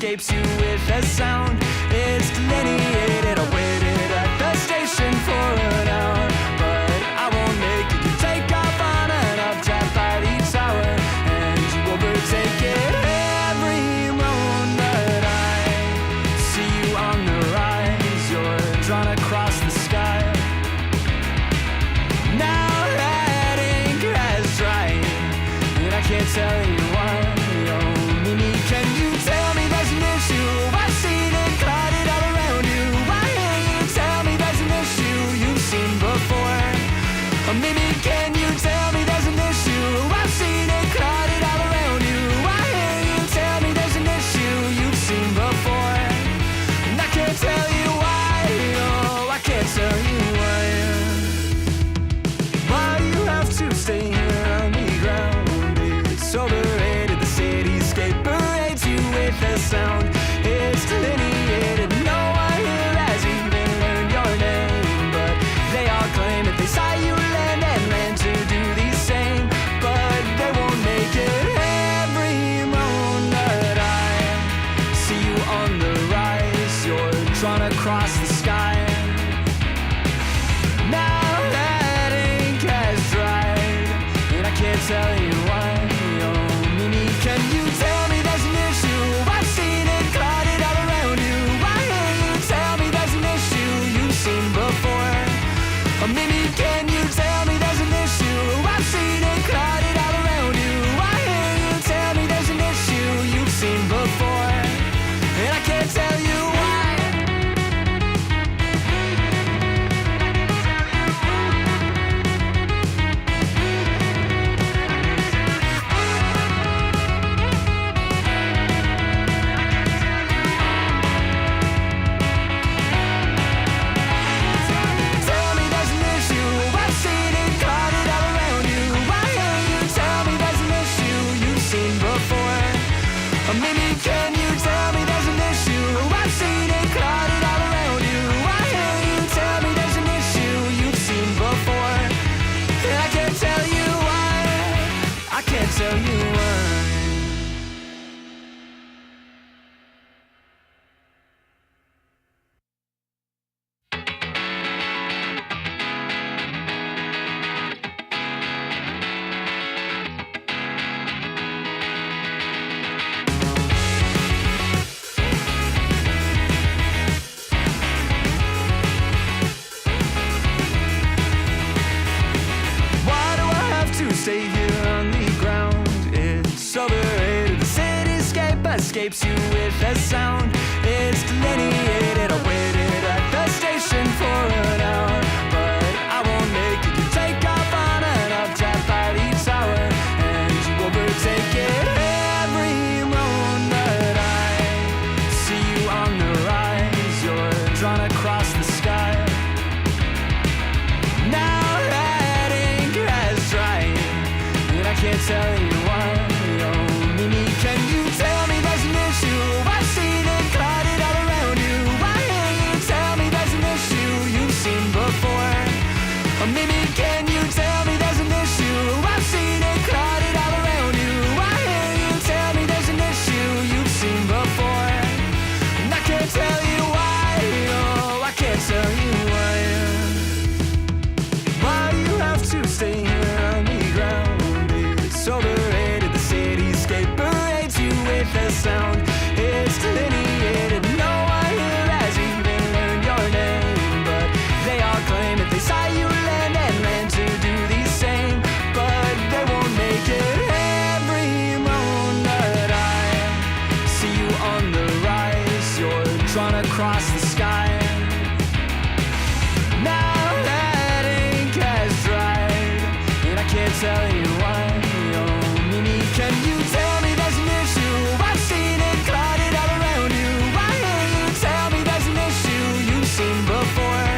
escapes you with a sound. It's delineated. I waited at the station for an hour, but I won't make it. You take off on an uptap by the tower, and you overtake it. Every moment that I see you on the rise, you're drawn across the sky. Now that ink has dried, and I can't tell you why. Oh, Mimi, can you tell me there's an issue? I've seen it clouded all around you. Why can't you tell me there's an issue you've seen before? Oh, Mimi, can you tell me there's an issue? I've seen it clouded all around you. Why can't you tell me there's an issue you've seen before? And I can't tell you why. Oh, I can't tell you why. Why you have to stay here on the ground? It's overrated. The cityscape parades you with a sound. It's delineated. No one here has even learned your name, but they all claim that they saw you land and land to do the same, but they won't make it. Every moment that I see you on the rise, you're drawn across the sky. Now that ink has dried, and I can't tell you why. Oh, Mimi, can you tell me there's an issue? I've seen it clouded all around you. Why can't you tell me there's an issue you've seen before? Oh, Mimi, can you tell me there's an issue? I've seen it clouded all around you. Why can't you tell me there's an issue you've seen before? And I can't tell you why. Tell me there's an issue. I've seen it clouded all around you. Why can't you tell me there's an issue you've seen before? Or maybe can you tell me there's an issue? I've seen it clouded all around you. Why can't you tell me there's an issue you've seen before? And I can't tell you why. I can't tell you why. Why do I have to stay here on the ground? It's overrated. The cityscape escapes you with a sound. It's delineated. I waited at the station for an hour, but I won't make it. You take off on an uptap by the tower, and you overtake it. Every moment that I see you on the rise, you're drawn across the sky. Now that ink has dried, and I can't tell you why. Oh, Mimi, can you tell me there's an issue? I've seen it clouded all around you. Why can't you tell me there's an issue you've seen before? Oh, Mimi, can you tell me there's an issue? I've seen it clouded all around you. Why can't you tell me there's an issue you've seen before? And I can't tell you why. Oh, I can't tell you why. Why you have to stay here on the ground? It's overrated. The cityscape parades you with a sound. It's delineated. No one here has even learned your name, but they all claim that they saw you land and land to do the same, but they won't make it. Every moment that I see you on the rise, you're drawn across the sky. Now that ink has dried, and I can't tell you why. Oh, Mimi, can you tell me there's an issue? I've seen it clouded all around you. Why can't you tell me there's an issue you've seen before?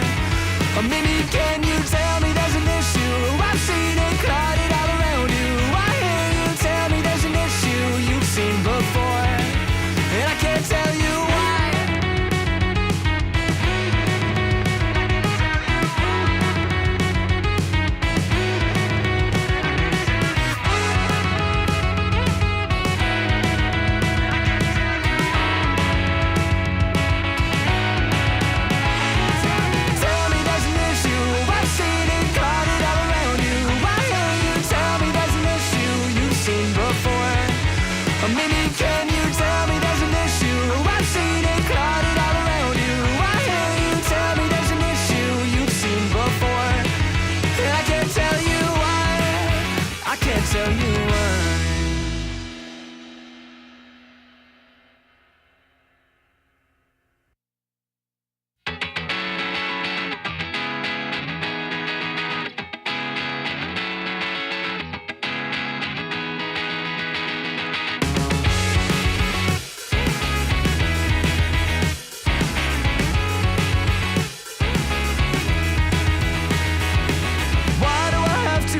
Or Mimi, can you tell me there's an issue? I've seen it clouded all around you. Why can't you tell me there's an issue you've seen before? And I can't tell you why. Or maybe can you tell me there's an issue? I've seen it crowded all around you. Why can't you tell me there's an issue you've seen before? And I can't tell you why. I can't tell you why.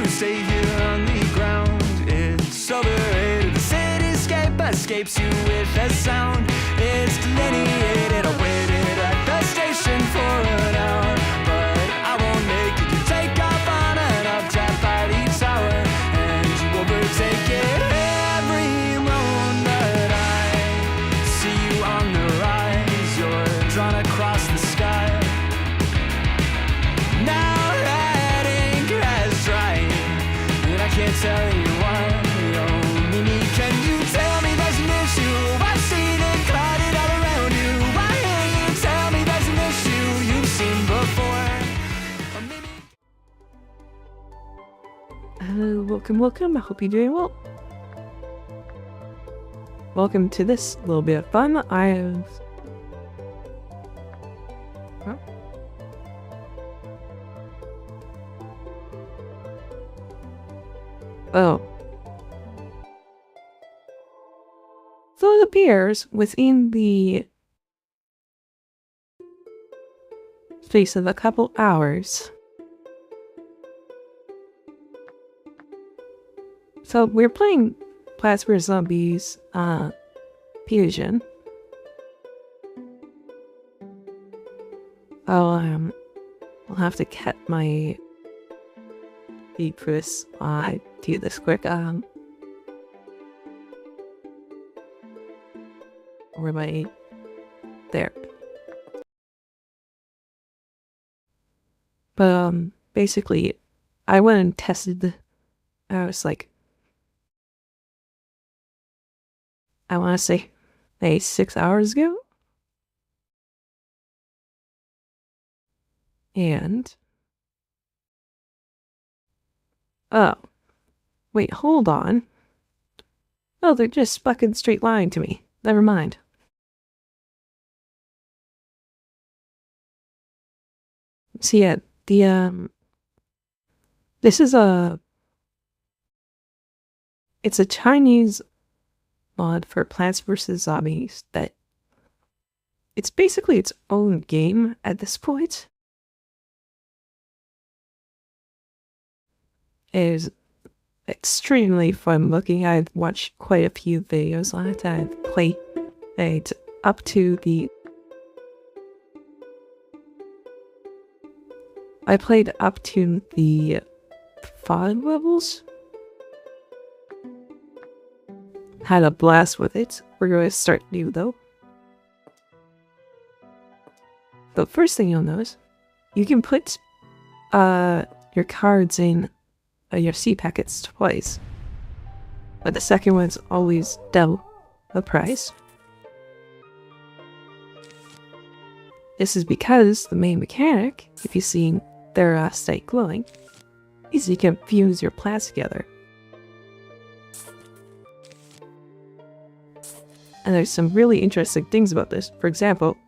Stay here on the ground. It's overrated. The cityscape escapes you with a sound. It's delineated. I waited at the station for an hour, but I won't make it. You take off on an updraft by the tower, and you overtake it. Every moon that I see you on the rise, you're drawn across the sky. Now that ink has dried, I can't tell you why. Oh, Mimi, can you tell me there's an issue? I've seen it crowded all around you. Why can't you tell me there's an issue you've seen before? Oh, Mimi. Welcome. I hope you're doing well. Welcome to this little bit of fun. Oh. So it appears within the space of a couple hours. So we're playing Plants vs. Zombies Fusion. I'll have to cut my feed for this. I do this quick. Where am I? There. But basically, I went and tested. I was like, I want to say, 6 hours ago, and oh, wait, hold on. Oh, they're just fucking straight lying to me. Never mind. So yeah, this is it's a Chinese mod for Plants vs. Zombies that it's basically its own game at this point. It is extremely fun looking. I've watched quite a few videos on it. I've played it up to the... I played up to the 5 levels. Had a blast with it. We're going to start new though. The first thing you'll notice, you can put your cards in your seed packets twice, but the second one's always double the price. This is because the main mechanic, if you've seen their state glowing, is you can fuse your plants together. And there's some really interesting things about this. For example,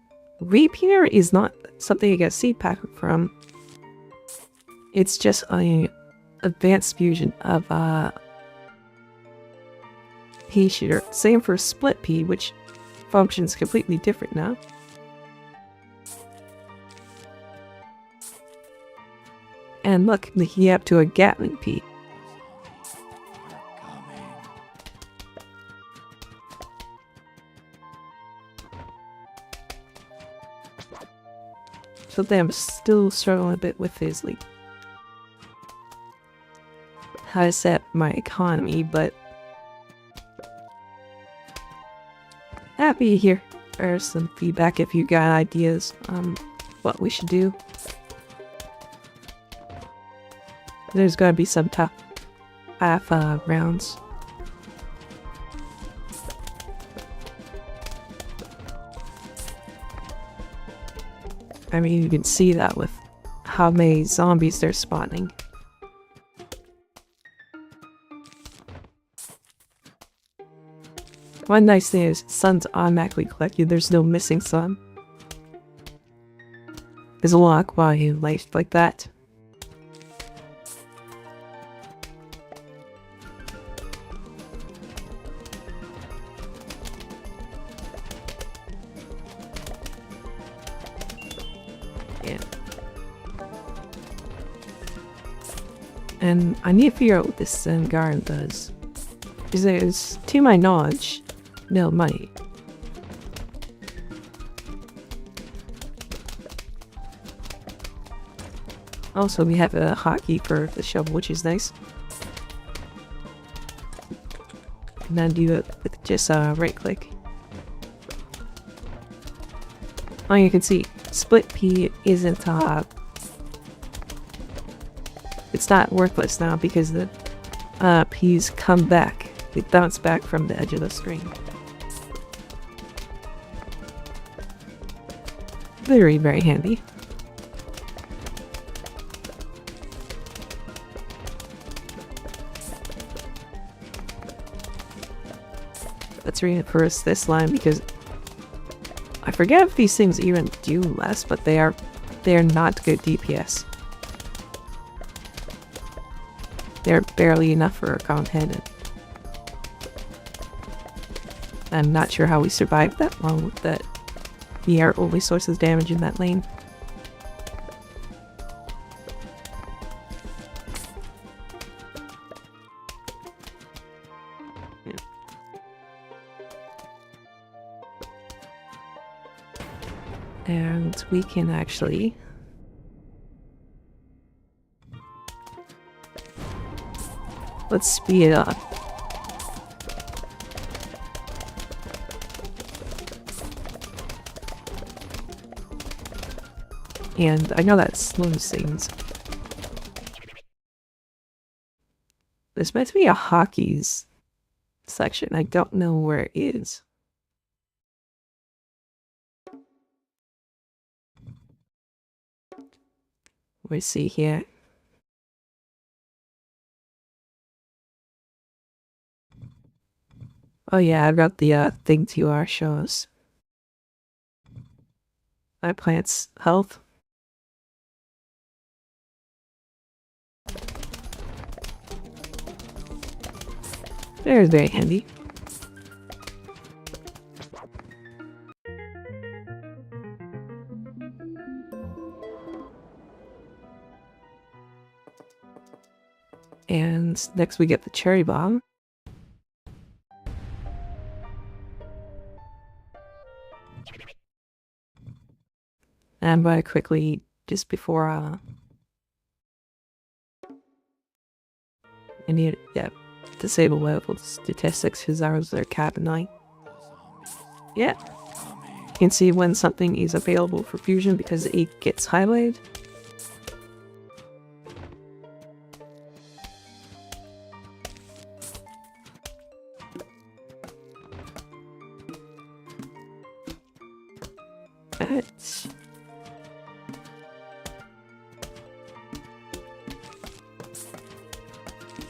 Reappear is not something you get a seed pack from. It's just an advanced fusion of pea shooter. Same for split pea, which functions completely different now. And look, he up to a Gatling pea. So I'm still struggling a bit with his like how to set my economy, but happy to hear or some feedback if you got ideas on what we should do. There's gonna be some tough half rounds. I mean, you can see that with how many zombies they're spawning. One nice thing is sun's automatically collected. There's no missing sun. There's a lot of quality of life like that. Yeah. And I need to figure out what this garden does. Because there's, to my knowledge, no money. Also, we have a hotkey for the shovel, which is nice. And then do it with just right click. Oh, you can see, split pea isn't it's not worthless now because the peas come back. They bounce back from the edge of the screen. Very, very handy. Let's reinforce this line because I forget if these things even do less, but they are not good DPS. They're barely enough for a count head. I'm not sure how we survived that long with that. We are only source of damage in that lane. Yeah. And we can actually let's speed it up. And I know that slows things. This might be a hockey's section. I don't know where it is. We see here. Oh yeah, I've got the thing to our shows. My plant's health. Very, very handy. And next we get the cherry bomb. And I'm going to quickly, just before I need disable level statistics because ours are cap 9. Yeah. You can see when something is available for fusion because it gets highlighted. Right.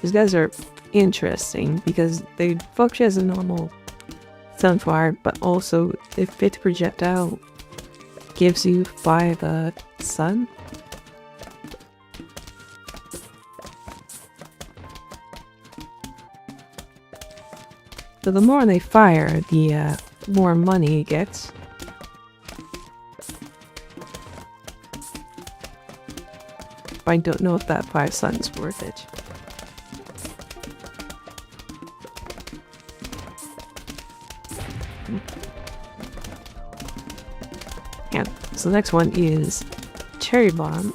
These guys are interesting because they function as a normal sunflower, but also the fit projectile gives you 5 sun. So the more they fire, the more money it gets. But I don't know if that 5 sun's worth it. Yeah, so the next one is Cherry Bomb.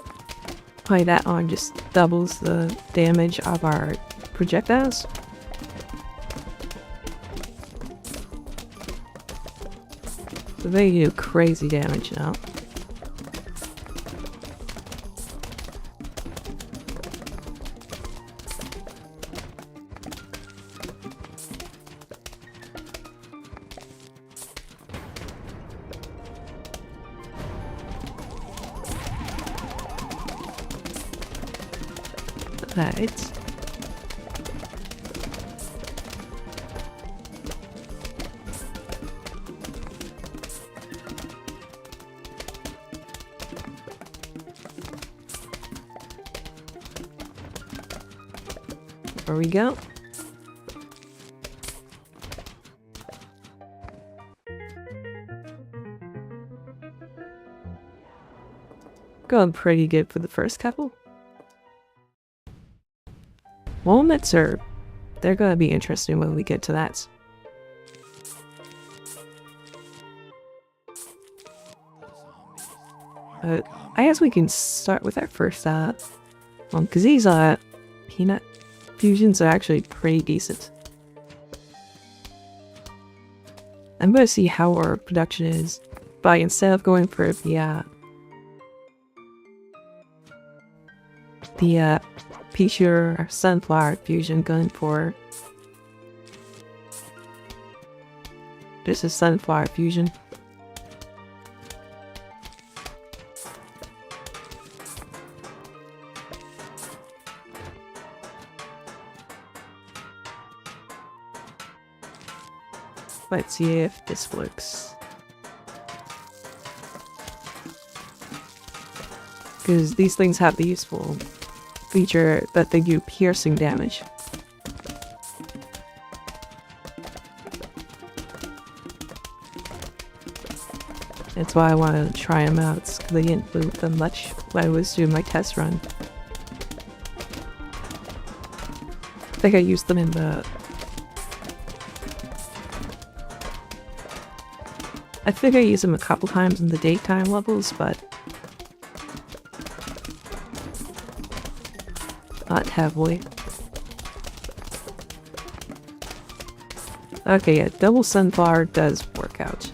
Probably that on just doubles the damage of our projectiles. So they do crazy damage now. Right. There we go. Going pretty good for the first couple. Walnuts are... they're gonna be interesting when we get to that. I guess we can start with our first, because these, peanut fusions are actually pretty decent. I'm gonna see how our production is, but instead of going for the pure sunflower fusion, going for this is sunflower fusion. Let's see if this works. Because these things have the useful feature that they do piercing damage. That's why I want to try them out, because I didn't move them much when I was doing my test run. I think I used them in the... I think I used them a couple times in the daytime levels, but not heavily. Okay, yeah, double sunflower does work out.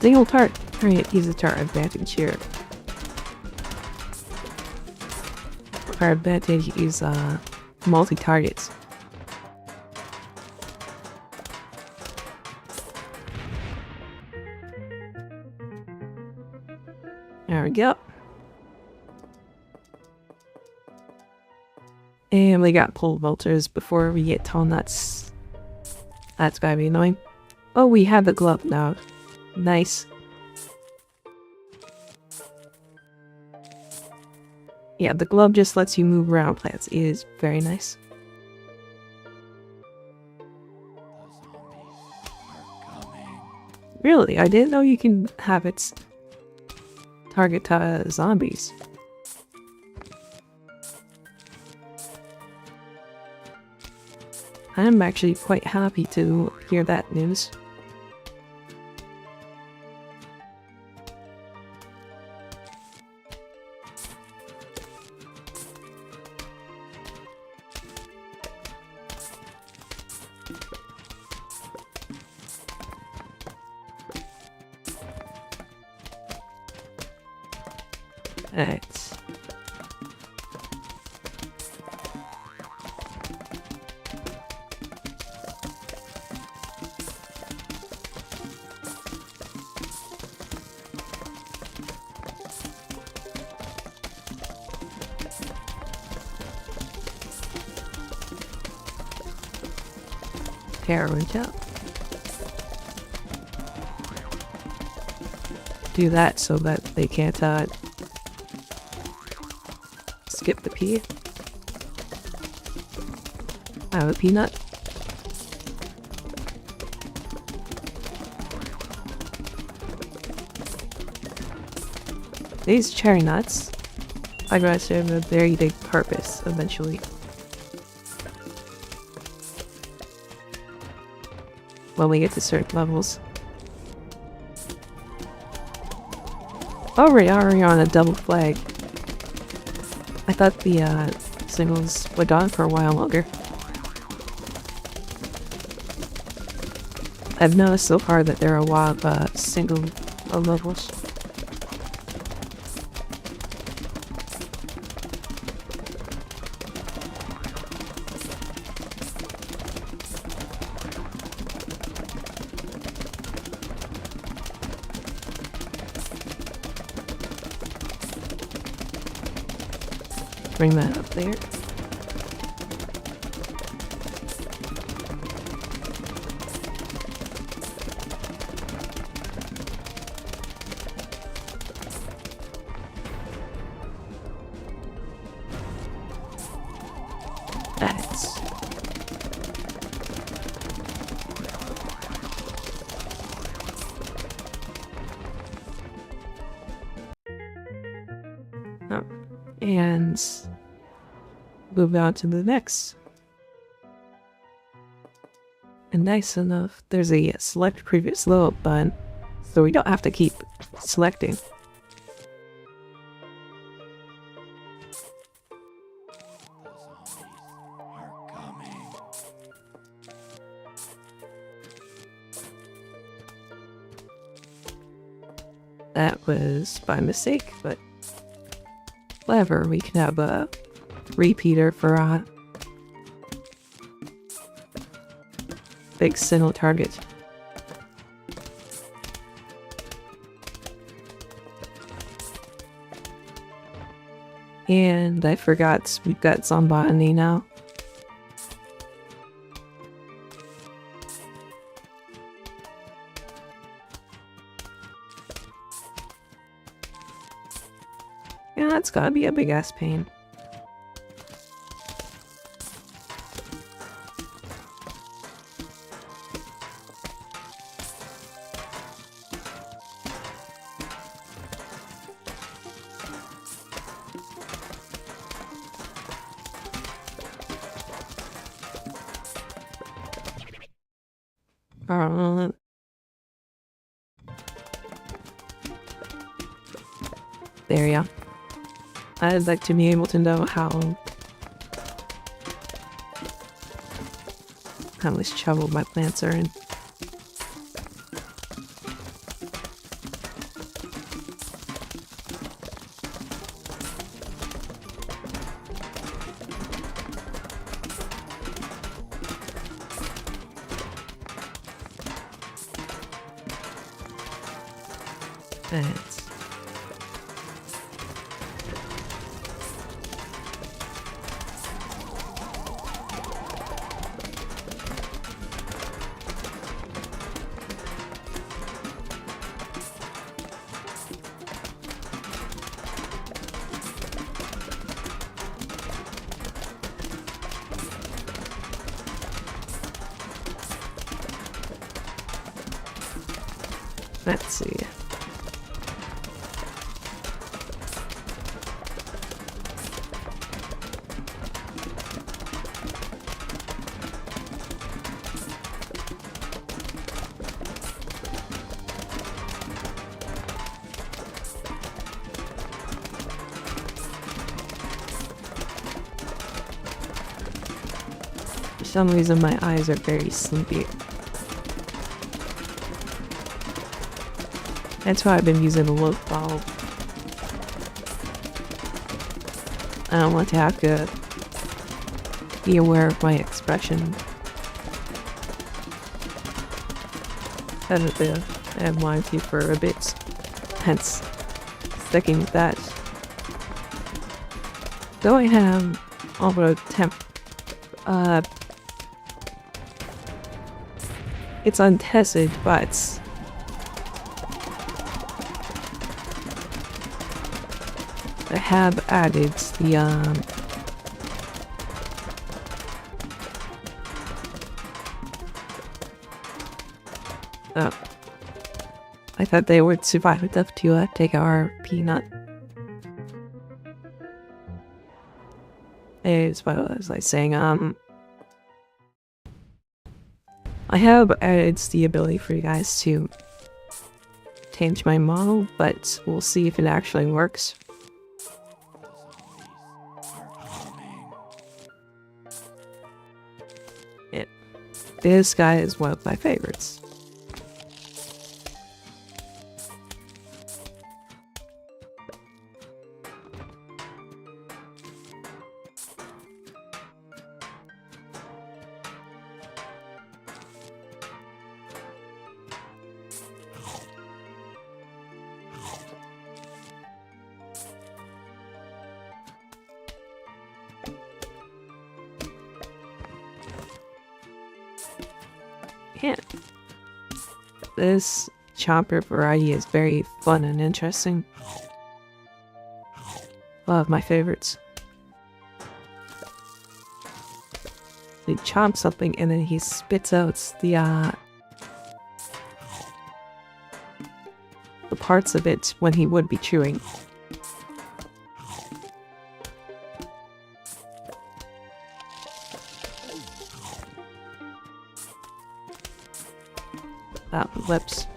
Single tart. Alright, use the tart advantage here. Our advantage is multi-targets. There we go. And we got pole vaulters before we get tall nuts. That's gotta be annoying. Oh, we have the glove now. Nice. Yeah, the glove just lets you move around plants. It is very nice. Really? I didn't know you can have it target zombies. I'm actually quite happy to hear that news. Alright. Carriage up. Do that so that they can't skip the pea. I have a peanut. These cherry nuts are going to serve a very big purpose eventually. When we get to certain levels. Oh, we are on a double flag. I thought the singles went on for a while longer. I've noticed so far that there are a lot of single of levels. Bring that up there. That's oh. And move on to the next. And nice enough, there's a select previous load button, so we don't have to keep selecting. That was by mistake, but whatever, we can have a repeater for a big single target. And I forgot we've got some botany now. Yeah, that's gotta be a big ass pain. There, yeah. I'd like to be able to know how much trouble my plants are in. Thanks. Let's see. For some reason my eyes are very sleepy. That's why I've been using the low bulb. I don't want to have to be aware of my expression. Had to have warranty for a bit, hence sticking with that. Though I have although temp, it's untested, but I have added the oh, I thought they would survive enough to take our peanut. As what was I saying? I have added the ability for you guys to change my model, but we'll see if it actually works. This guy is one of my favorites. can't. This chomper variety is very fun and interesting. One of my favorites. He chomps something and then he spits out the parts of it when he would be chewing. Lips.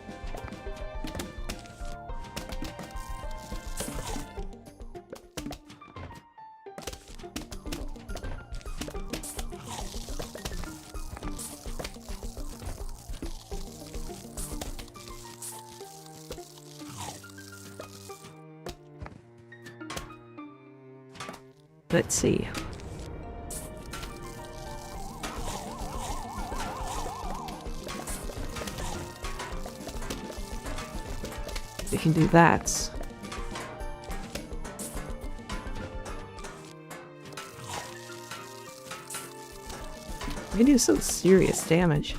Let's see. We can do that. We can do some serious damage.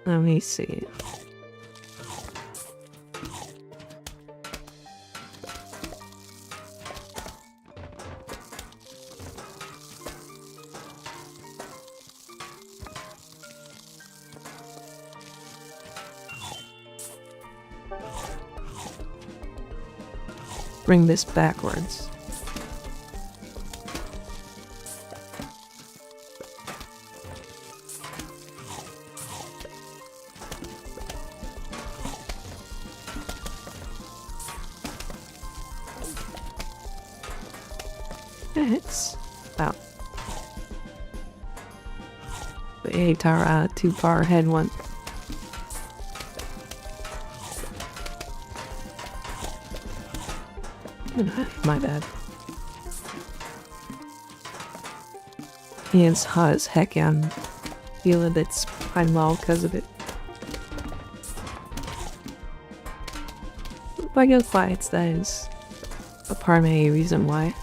Let me see. Bring this backwards. It's about the 8 hour too far ahead one. My bad. It's hot as heck and feeling that I'm low because of it. But I guess why it's that is a part of a reason why.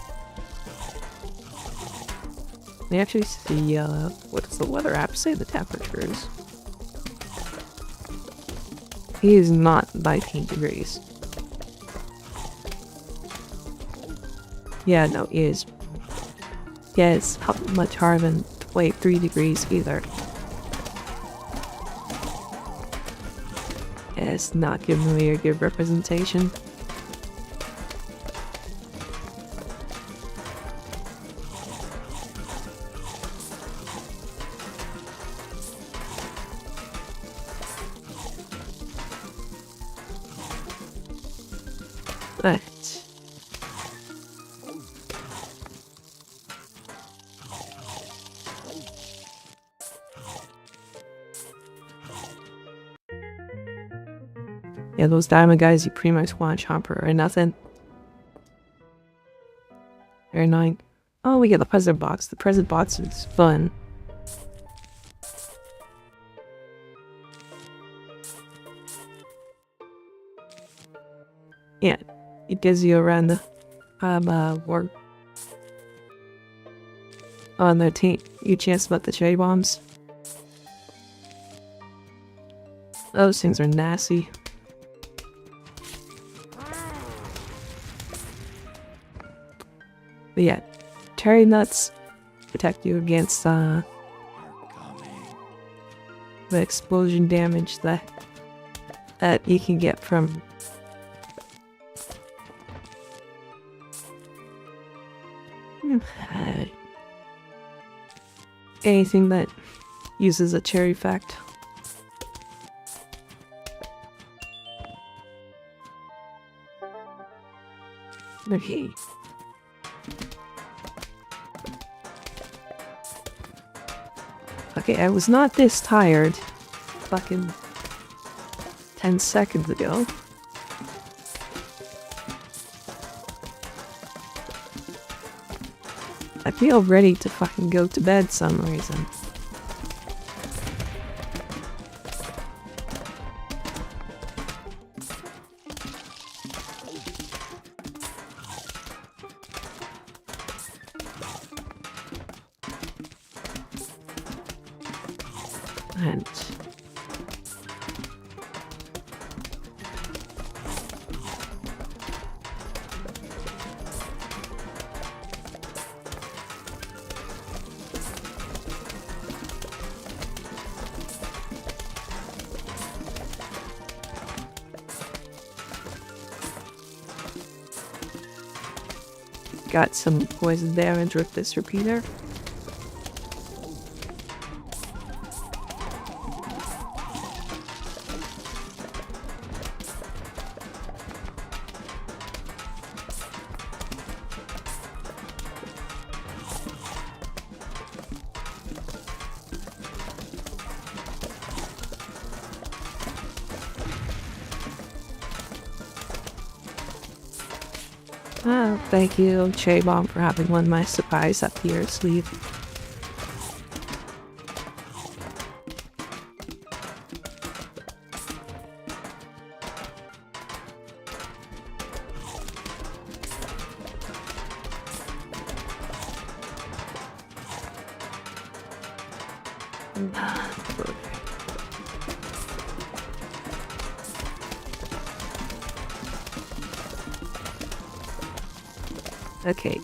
They actually see, what does the weather app say the temperature is? It is not 19 degrees. Yeah, no, it is. Yeah, it's much higher than 23 degrees either. Yeah, it's not giving me a good representation. But yeah, those diamond guys, you pretty much want chomper or nothing. Very annoying. Oh, we get the present box. The present box is fun. Yeah, it gives you around the work on the team. You chance about the cherry bombs. Those things are nasty. But yeah, cherry nuts protect you against the explosion damage that you can get from anything that uses a cherry effect. Okay. Okay, I was not this tired fucking 10 seconds ago. I feel ready to fucking go to bed some reason. And got some poison damage with this repeater. Oh, thank you, Che-Bomb, for having one of my supplies up your sleeve. Okay.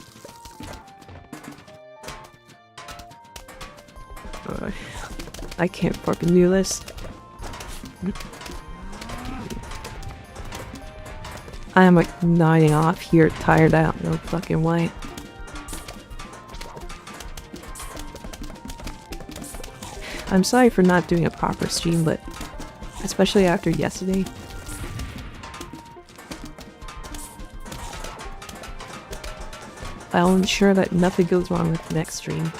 I can't fucking do this. I am like nodding off here, tired out, no fucking way. I'm sorry for not doing a proper stream, but especially after yesterday. I'll ensure that nothing goes wrong with the next stream.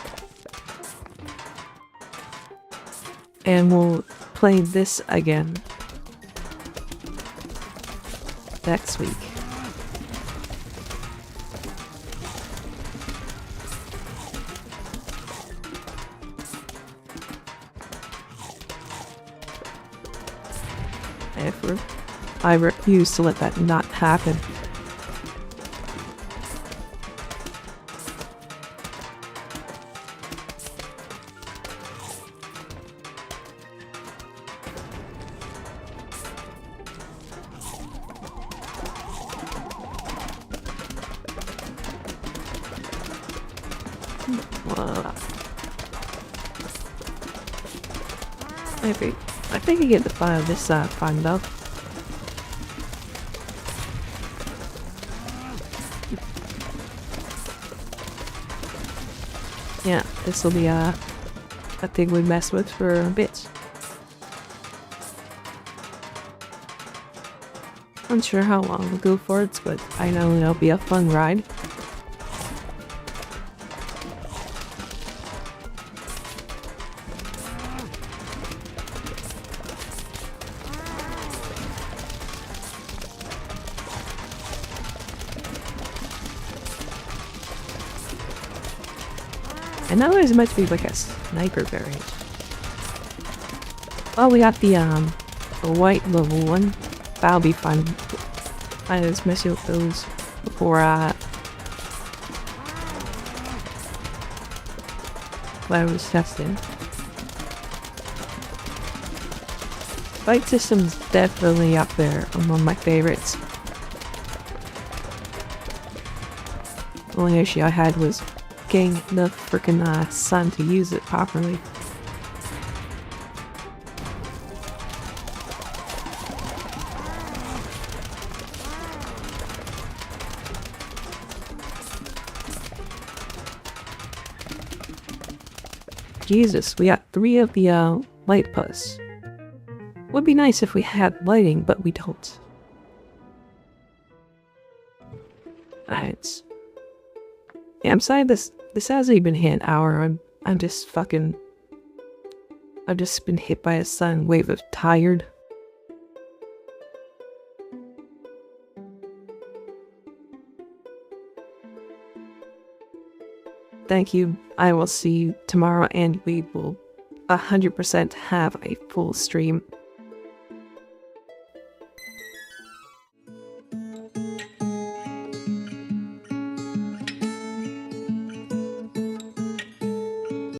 And we'll play this again next week. I refuse to let that not happen. I think I get the file this fine though. Yeah, this will be a thing we mess with for a bit. Unsure how long we'll go for it, but I know it'll be a fun ride. And now there's meant to be like a sniper variant. Well, we got the white level one. That'll be fun. I was messing with those before I was testing. Fight system's definitely up there among my favorites. The only issue I had was getting the frickin' sun to use it properly. Jesus, we got 3 of the light posts. Would be nice if we had lighting, but we don't. Alright. Yeah, I'm sorry this hasn't even hit an hour. I'm just fucking... I've just been hit by a sudden wave of tired. thank you. I will see you tomorrow, and we will 100% have a full stream